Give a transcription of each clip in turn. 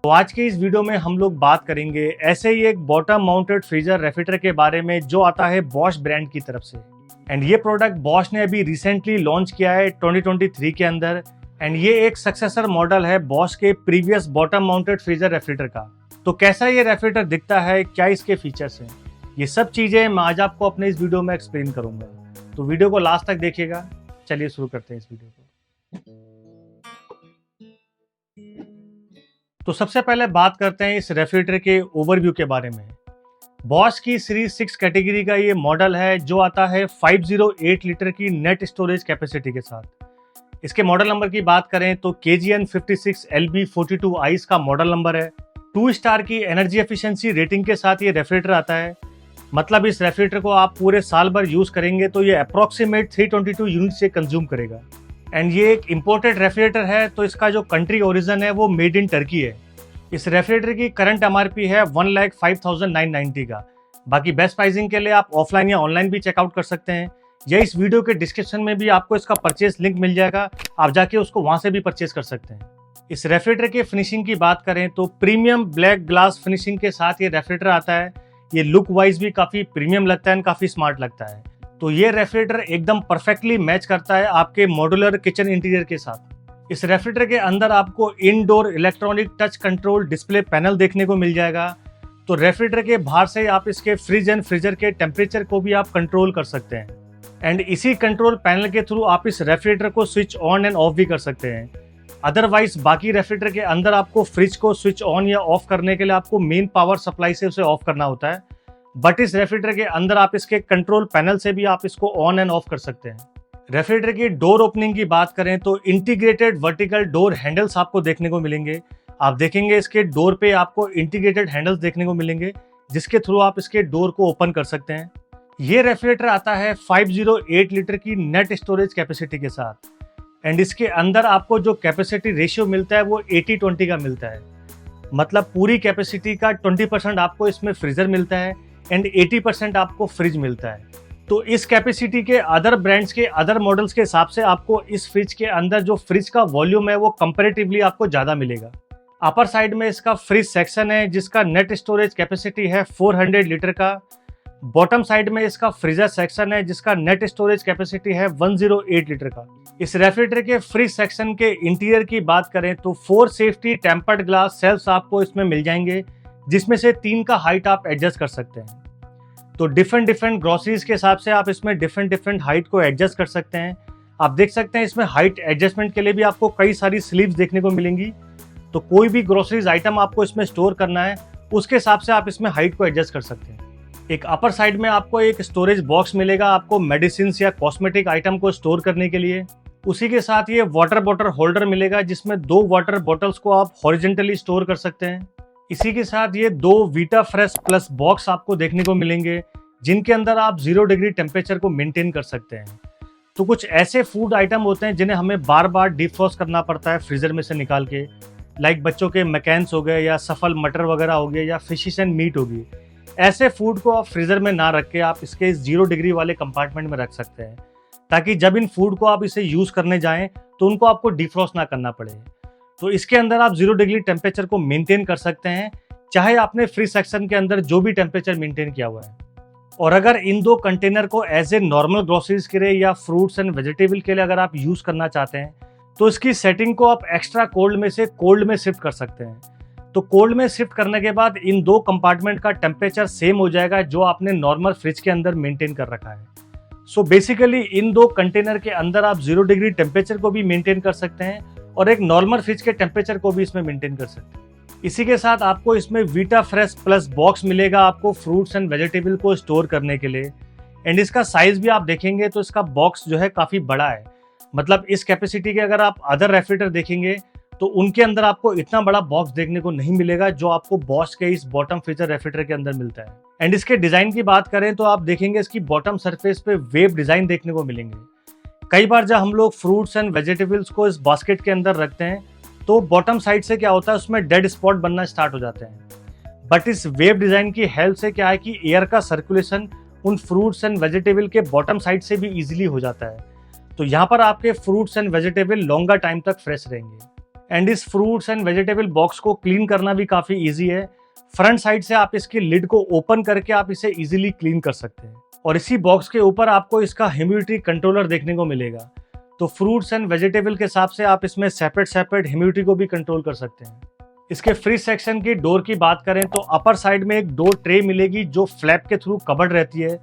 तो आज के इस वीडियो में हम लोग बात करेंगे ऐसे ही एक बॉटम माउंटेड फ्रीजर रेफ्रिजरेटर के बारे में जो आता है बॉश ब्रांड की तरफ से। एंड ये प्रोडक्ट बॉश ने अभी रिसेंटली लॉन्च किया है 2023 के अंदर। एंड ये एक सक्सेसर मॉडल है बॉश के previous bottom mounted freezer refrigerator का। तो कैसा ये रेफ्रिजरेटर दिखता है, क्या इसके फीचर्स हैं, ये सब चीजें मैं आज आपको अपने इस वीडियो में एक्सप्लेन करूंगा। तो वीडियो को लास्ट तक देखिएगा। चलिए शुरू करते हैं इस वीडियो को। तो सबसे पहले बात करते हैं इस रेफ्रिजरेटर के ओवरव्यू के बारे में। बॉश की सीरीज 6 कैटेगरी का ये मॉडल है जो आता है 508 लीटर की नेट स्टोरेज कैपेसिटी के साथ। इसके मॉडल नंबर की बात करें तो KGN 56 LB42I इसका मॉडल नंबर है। 2 स्टार की एनर्जी एफिशिएंसी रेटिंग के साथ ये रेफ्रिजरेटर आता है। मतलब इस रेफ्रिजरेटर को आप पूरे साल भर यूज करेंगे तो ये अप्रोक्सीमेट 322 यूनिट से कंज्यूम करेगा। एंड ये एक इम्पोर्टेड रेफ्रिजरेटर है, तो इसका जो कंट्री ओरिजिन है वो मेड इन टर्की है। इस रेफ्रिजरेटर की करंट MRP है 1,05,990 का। बाकी बेस्ट प्राइसिंग के लिए आप ऑफलाइन या ऑनलाइन भी चेकआउट कर सकते हैं, या इस वीडियो के डिस्क्रिप्शन में भी आपको इसका परचेज लिंक मिल जाएगा, आप जाके उसको वहां से भी परचेज कर सकते हैं। इस रेफ्रिजरेटर के फिनिशिंग की बात करें तो प्रीमियम ब्लैक ग्लास फिनिशिंग के साथ ये रेफ्रिजरेटर आता है। ये लुक वाइज भी काफी प्रीमियम लगता है, काफी स्मार्ट लगता है। तो ये रेफ्रिजरेटर एकदम परफेक्टली मैच करता है आपके मॉड्यूलर किचन इंटीरियर के साथ। इस रेफ्रिजरेटर के अंदर आपको indoor electronic touch control display panel देखने को मिल जाएगा। तो रेफ्रिजरेटर के बाहर से आप इसके फ्रिज एंड फ्रीजर के टेम्परेचर को भी आप कंट्रोल कर सकते हैं। एंड इसी कंट्रोल पैनल के थ्रू आप इस रेफ्रिजरेटर को स्विच ऑन एंड ऑफ भी कर सकते हैं। अदरवाइज बाकी रेफ्रिजरेटर के अंदर आपको फ्रिज को स्विच ऑन या ऑफ करने के लिए आपको मेन पावर सप्लाई से उसे ऑफ करना होता है। बट इस रेफ्रिजरेटर के अंदर आप इसके कंट्रोल पैनल से भी आप इसको ऑन एंड ऑफ कर सकते हैं। रेफ्रिजरेटर की डोर ओपनिंग की बात करें तो इंटीग्रेटेड वर्टिकल डोर हैंडल्स आपको देखने को मिलेंगे। आप देखेंगे इसके डोर पे आपको इंटीग्रेटेड हैंडल्स देखने को मिलेंगे, जिसके थ्रू आप इसके डोर को ओपन कर सकते हैं। ये रेफ्रिजरेटर आता है 508 लीटर की नेट स्टोरेज कैपेसिटी के साथ। एंड इसके अंदर आपको जो कैपेसिटी रेशियो मिलता है वो 80-20 का मिलता है। मतलब पूरी कैपेसिटी का 20% आपको इसमें फ्रीजर मिलता है एंड 80% आपको फ्रिज मिलता है। तो इस कैपेसिटी के अदर ब्रांड्स के अदर मॉडल्स के हिसाब से आपको इस फ्रिज के अंदर जो फ्रिज का वॉल्यूम है वो कंपैरेटिवली आपको ज़्यादा मिलेगा। अपर साइड में इसका फ्रिज सेक्शन है जिसका नेट स्टोरेज कैपेसिटी है 400 लीटर का। बॉटम साइड में इसका फ्रीजर सेक्शन है जिसका नेट स्टोरेज कैपेसिटी है 108 लीटर का। इस रेफ्रिजरेटर के फ्रिज सेक्शन के इंटीरियर की बात करें तो 4 सेफ्टी टेम्पर्ड ग्लास सेल्स आपको इसमें मिल जाएंगे, जिसमें से 3 का हाइट आप एडजस्ट कर सकते हैं। तो डिफरेंट ग्रोसरीज के हिसाब से आप इसमें डिफरेंट हाइट को एडजस्ट कर सकते हैं। आप देख सकते हैं इसमें हाइट एडजस्टमेंट के लिए भी आपको कई सारी स्लीव्स देखने को मिलेंगी। तो कोई भी ग्रोसरीज आइटम आपको इसमें स्टोर करना है उसके हिसाब से आप इसमें हाइट को एडजस्ट कर सकते हैं। एक अपर साइड में आपको एक स्टोरेज बॉक्स मिलेगा आपको मेडिसिन या कॉस्मेटिक आइटम को स्टोर करने के लिए। उसी के साथ ये वाटर बॉटल होल्डर मिलेगा जिसमें 2 वाटर बॉटल्स को आप हॉरिजेंटली स्टोर कर सकते हैं। इसी के साथ ये 2 वीटा फ्रेश प्लस बॉक्स आपको देखने को मिलेंगे जिनके अंदर आप 0 डिग्री टेम्परेचर को मेंटेन कर सकते हैं। तो कुछ ऐसे फूड आइटम होते हैं जिन्हें हमें बार बार डिफ्रॉस्ट करना पड़ता है फ्रीजर में से निकाल के, लाइक बच्चों के मैकेन्स हो गए या सफल मटर वगैरह हो गए या फिशिश एंड मीट होगी। ऐसे फूड को आप फ्रीजर में ना रख के आप इसके 0 डिग्री वाले कंपार्टमेंट में रख सकते हैं, ताकि जब इन फूड को आप इसे यूज करने जाएं तो उनको आपको डिफ्रॉस्ट ना करना पड़े। तो इसके अंदर आप 0 डिग्री टेम्परेचर को मेंटेन कर सकते हैं, चाहे आपने फ्रिज सेक्शन के अंदर जो भी टेम्परेचर मेंटेन किया हुआ है। और अगर इन 2 कंटेनर को एज ए नॉर्मल ग्रोसरीज के लिए या फ्रूट्स एंड वेजिटेबल के लिए अगर आप यूज करना चाहते हैं तो इसकी सेटिंग को आप एक्स्ट्रा कोल्ड में से कोल्ड में शिफ्ट कर सकते हैं। तो कोल्ड में शिफ्ट करने के बाद इन 2 कंपार्टमेंट का टेम्परेचर सेम हो जाएगा जो आपने नॉर्मल फ्रिज के अंदर मेंटेन कर रखा है। सो बेसिकली इन 2 कंटेनर के अंदर आप 0 डिग्री टेम्परेचर को भी मेंटेन कर सकते हैं और एक नॉर्मल फ्रिज के टेम्परेचर को भी इसमें मेंटेन कर सकते हैं। इसी के साथ आपको इसमें वीटा फ्रेश प्लस बॉक्स मिलेगा आपको फ्रूट्स एंड वेजिटेबल को स्टोर करने के लिए। एंड इसका साइज भी आप देखेंगे तो इसका बॉक्स जो है काफ़ी बड़ा है। मतलब इस कैपेसिटी के अगर आप अदर रेफ्रिजरेटर देखेंगे तो उनके अंदर आपको इतना बड़ा बॉक्स देखने को नहीं मिलेगा जो आपको बॉश के इस बॉटम फ्रीजर रेफ्रिजरेटर के अंदर मिलता है। एंड इसके डिज़ाइन की बात करें तो आप देखेंगे इसकी बॉटम सरफेस पे वेव डिज़ाइन देखने को मिलेंगे। कई बार जब हम लोग फ्रूट्स एंड वेजिटेबल्स को इस बास्केट के अंदर रखते हैं तो बॉटम साइड से क्या होता है उसमें डेड स्पॉट बनना स्टार्ट हो जाते हैं। बट इस वेव डिज़ाइन की हेल्प से क्या है कि एयर का सर्कुलेशन उन फ्रूट्स एंड वेजिटेबल के बॉटम साइड से भी इजीली हो जाता है। तो यहाँ पर आपके fruits and vegetable longer time तक फ्रेश रहेंगे। एंड इस फ्रूट्स एंड वेजिटेबल बॉक्स को क्लीन करना भी काफ़ी ईजी है। फ्रंट साइड से आप इसकी लिड को ओपन करके आप इसे इजीली क्लीन कर सकते हैं। और इसी बॉक्स के ऊपर आपको इसका ह्यूमिडिटी कंट्रोलर देखने को मिलेगा। तो फ्रूट्स एंड वेजिटेबल के हिसाब से आप इसमें सेपरेट ह्यूमिडिटी को भी कंट्रोल कर सकते हैं। इसके फ्रिज सेक्शन की डोर की बात करें तो अपर साइड में एक डोर ट्रे मिलेगी जो फ्लैप के थ्रू कवर्ड रहती है।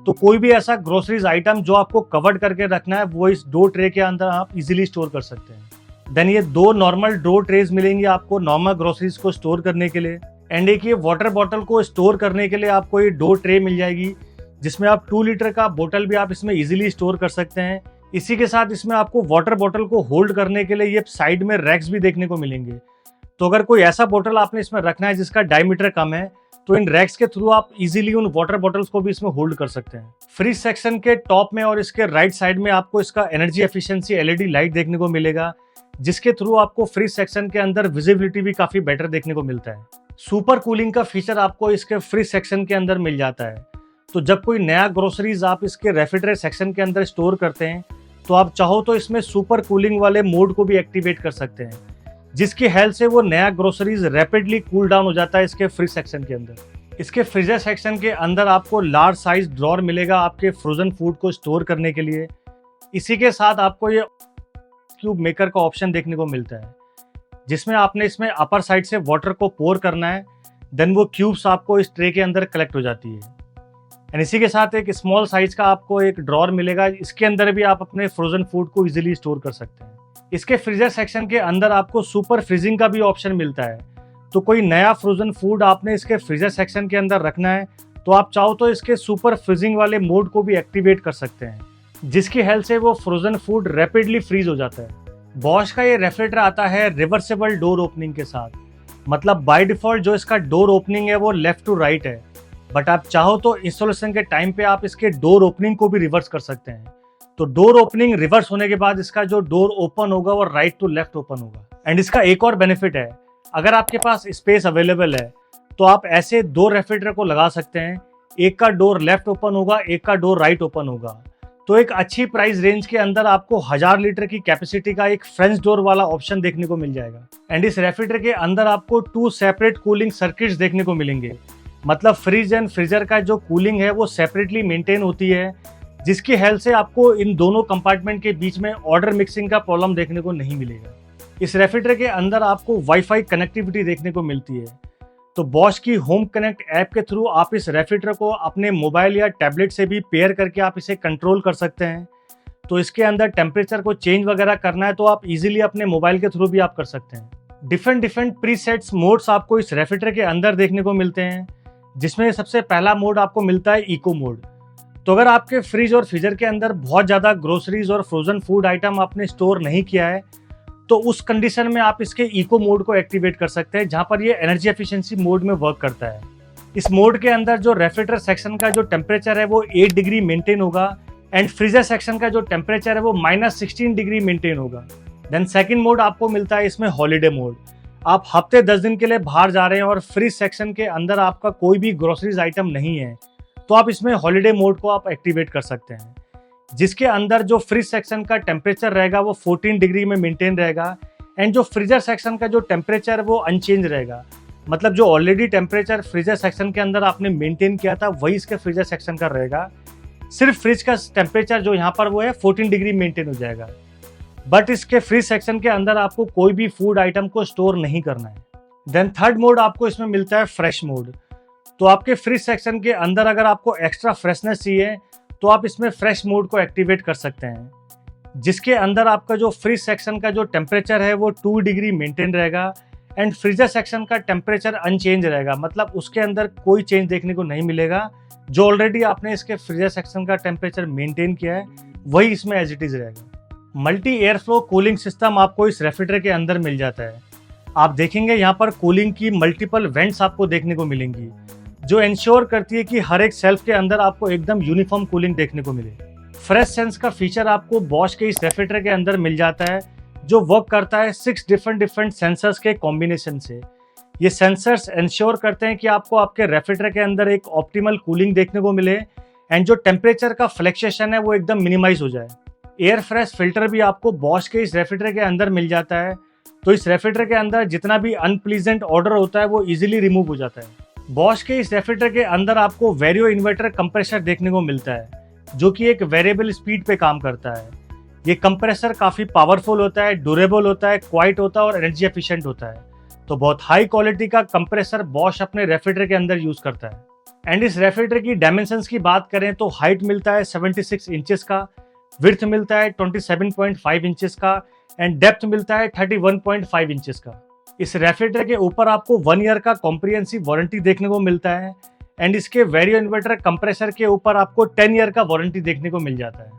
तो कोई भी ऐसा ग्रोसरीज आइटम जो आपको कवर्ड करके रखना है वो इस डोर ट्रे के अंदर आप इजीली स्टोर कर सकते हैं। देन ये 2 नॉर्मल डोर ट्रेज मिलेंगी आपको नॉर्मल ग्रोसरीज को स्टोर करने के लिए। एंड एक ये वाटर बॉटल को स्टोर करने के लिए आपको ये डोर ट्रे मिल जाएगी जिसमें आप 2 लीटर का बोतल भी आप इसमें इजीली स्टोर कर सकते हैं। इसी के साथ इसमें आपको वाटर बॉटल को होल्ड करने के लिए ये साइड में रैक्स भी देखने को मिलेंगे। तो अगर कोई ऐसा बोतल आपने इसमें रखना है जिसका डायमीटर कम है तो इन रैक्स के थ्रू आप इजीली उन वाटर बॉटल्स को भी इसमें होल्ड कर सकते हैं। फ्रिज सेक्शन के टॉप में और इसके राइट साइड में आपको इसका एनर्जी एफिशिएंसी एलईडी लाइट देखने को मिलेगा जिसके थ्रू आपको फ्रिज सेक्शन के अंदर विजिबिलिटी भी काफी बेटर देखने को मिलता है। सुपर कूलिंग का फीचर आपको इसके फ्रिज सेक्शन के अंदर मिल जाता है। तो जब कोई नया ग्रोसरीज आप इसके रेफ्रिजरेटर सेक्शन के अंदर स्टोर करते हैं तो आप चाहो तो इसमें सुपर कूलिंग वाले मोड को भी एक्टिवेट कर सकते हैं जिसकी हेल्प से वो नया ग्रोसरीज रैपिडली कूल डाउन हो जाता है इसके फ्रिज सेक्शन के अंदर। इसके फ्रीजर सेक्शन के अंदर आपको लार्ज साइज ड्रॉर मिलेगा आपके फ्रोजन फूड को स्टोर करने के लिए। इसी के साथ आपको ये क्यूब मेकर का ऑप्शन देखने को मिलता है जिसमें आपने इसमें अपर साइड से वाटर को पोर करना है, देन वो क्यूब्स आपको इस ट्रे के अंदर कलेक्ट हो जाती है। एंड इसी के साथ एक स्मॉल साइज का आपको एक ड्रॉर मिलेगा, इसके अंदर भी आप अपने फ्रोजन फूड को इजीली स्टोर कर सकते हैं। इसके फ्रीजर सेक्शन के अंदर आपको सुपर फ्रीजिंग का भी ऑप्शन मिलता है। तो कोई नया फ्रोजन फूड आपने इसके फ्रीजर सेक्शन के अंदर रखना है तो आप चाहो तो इसके सुपर फ्रीजिंग वाले मोड को भी एक्टिवेट कर सकते हैं जिसकी हेल्प से वो फ्रोजन फूड रैपिडली फ्रीज हो जाता है। बॉश का ये रेफ्रिजरेटर आता है रिवर्सेबल डोर ओपनिंग के साथ, मतलब बाय डिफॉल्ट जो इसका डोर ओपनिंग है वो लेफ्ट टू राइट है, बट आप चाहो तो इंस्टॉलेशन के टाइम पे आप इसके डोर ओपनिंग को भी रिवर्स कर सकते हैं। तो डोर ओपनिंग रिवर्स होने के बाद इसका जो डोर ओपन होगा वो राइट टू लेफ्ट ओपन होगा। एंड इसका एक और बेनिफिट है, अगर आपके पास स्पेस अवेलेबल है तो आप ऐसे 2 रेफ्रिजरेटर को लगा सकते हैं, एक का डोर लेफ्ट ओपन होगा, एक का डोर राइट ओपन होगा। तो एक अच्छी प्राइस रेंज के अंदर आपको 1000 लीटर की कैपेसिटी का एक फ्रेंच डोर वाला ऑप्शन देखने को मिल जाएगा। एंड इस रेफ्रिजरेटर के अंदर आपको 2 सेपरेट कूलिंग सर्किट्स देखने को मिलेंगे, मतलब फ्रिज एंड फ्रीजर का जो कूलिंग है वो सेपरेटली मेंटेन होती है जिसकी हेल्प से आपको इन दोनों कंपार्टमेंट के बीच में ऑर्डर मिक्सिंग का प्रॉब्लम देखने को नहीं मिलेगा। इस रेफ्रिजरेटर के अंदर आपको वाईफाई कनेक्टिविटी देखने को मिलती है। तो बॉश की होम कनेक्ट ऐप के थ्रू आप इस रेफ्रिजरेटर को अपने मोबाइल या टैबलेट से भी पेयर करके आप इसे कंट्रोल कर सकते हैं। तो इसके अंदर टेम्परेचर को चेंज वगैरह करना है तो आप इजीली अपने मोबाइल के थ्रू भी आप कर सकते हैं। डिफरेंट प्रीसेट्स मोड्स आपको इस रेफ्रिजरेटर के अंदर देखने को मिलते हैं जिसमें सबसे पहला मोड आपको मिलता है इको मोड। तो अगर आपके फ्रिज और फ्रीजर के अंदर बहुत ज़्यादा ग्रोसरीज और फ्रोजन फूड आइटम आपने स्टोर नहीं किया है तो उस कंडीशन में आप इसके इको मोड को एक्टिवेट कर सकते हैं जहाँ पर ये एनर्जी एफिशिएंसी मोड में वर्क करता है। इस मोड के अंदर जो रेफ्रिजरेटर सेक्शन का जो टेम्परेचर है वो 8 डिग्री मेंटेन होगा एंड फ्रीजर सेक्शन का जो टेम्परेचर है वो -16 डिग्री मेंटेन होगा। देन सेकंड मोड आपको मिलता है इसमें हॉलीडे मोड। आप हफ्ते 10 दिन के लिए बाहर जा रहे हैं और फ्रिज सेक्शन के अंदर आपका कोई भी ग्रोसरीज आइटम नहीं है तो आप इसमें हॉलीडे मोड को आप एक्टिवेट कर सकते हैं जिसके अंदर जो फ्रिज सेक्शन का टेम्परेचर रहेगा वो 14 डिग्री में मेंटेन रहेगा एंड जो फ्रीजर सेक्शन का जो टेम्परेचर वो अनचेंज रहेगा, मतलब जो ऑलरेडी टेम्परेचर फ्रीजर सेक्शन के अंदर आपने मेंटेन किया था वही इसके फ्रीजर सेक्शन का रहेगा। सिर्फ फ्रिज का टेम्परेचर जो यहाँ पर वो है 14 डिग्री मेंटेन हो जाएगा, बट इसके फ्रिज सेक्शन के अंदर आपको कोई भी फूड आइटम को स्टोर नहीं करना है। देन थर्ड मोड आपको इसमें मिलता है फ्रेश मोड। तो आपके फ्रिज सेक्शन के अंदर अगर आपको एक्स्ट्रा फ्रेशनेस चाहिए तो आप इसमें फ्रेश मोड को एक्टिवेट कर सकते हैं जिसके अंदर आपका जो फ्रिज सेक्शन का जो टेम्परेचर है वो 2 डिग्री मेंटेन रहेगा एंड फ्रीजर सेक्शन का टेम्परेचर अनचेंज रहेगा, मतलब उसके अंदर कोई चेंज देखने को नहीं मिलेगा। जो ऑलरेडी आपने इसके फ्रीजर सेक्शन का टेम्परेचर मेंटेन किया है वही इसमें एज इट इज रहेगा। Multi air flow cooling system आपको इस रेफ्रिजरेटर के अंदर मिल जाता है। आप देखेंगे यहाँ पर कूलिंग की मल्टीपल वेंट्स आपको देखने को मिलेंगी जो इंश्योर करती है कि हर एक सेल्फ के अंदर आपको एकदम यूनिफॉर्म कूलिंग देखने को मिले। फ्रेश सेंस का फीचर आपको बॉश के इस रेफ्रिजरेटर के अंदर मिल जाता है जो वर्क करता है 6 डिफरेंट सेंसर्स के कॉम्बिनेशन से। ये सेंसर्स इंश्योर करते हैं कि आपको आपके रेफ्रिजरेटर के अंदर एक ऑप्टिमल कूलिंग देखने को मिले एंड जो टेम्परेचर का फ्लक्चुएशन है वो एकदम मिनिमाइज हो जाए। एयर फ्रेश फिल्टर भी आपको बॉश के इस रेफ्रिजरेटर के अंदर मिल जाता है। तो इस रेफ्रिजरेटर के अंदर जितना भी अनप्लीजेंट ऑर्डर होता है वो इजीली रिमूव हो जाता है। बॉश के इस रेफ्रिजरेटर के अंदर आपको वेरियो इन्वर्टर कंप्रेसर देखने को मिलता है, जो कि एक वेरिएबल स्पीड पे काम करता है। ये कंप्रेसर काफ़ी पावरफुल होता है, ड्यूरेबल होता है, क्वाइट होता है और एनर्जी एफिशिएंट होता है। तो बहुत हाई क्वालिटी का कंप्रेसर बॉश अपने रेफ्रिजरेटर के अंदर यूज़ करता है। एंड इस रेफ्रिजरेटर की डायमेंशंस की बात करें तो हाइट मिलता है 76 इंचेस का, विड्थ मिलता है 27.5 इंचेस का एंड डेप्थ मिलता है 31.5 इंचेस का। इस रेफ्रिजरेटर के ऊपर आपको 1 ईयर का कॉम्प्रिहेंसिव वारंटी देखने को मिलता है एंड इसके वेरियो इन्वर्टर कंप्रेसर के ऊपर आपको 10 ईयर का वारंटी देखने को मिल जाता है।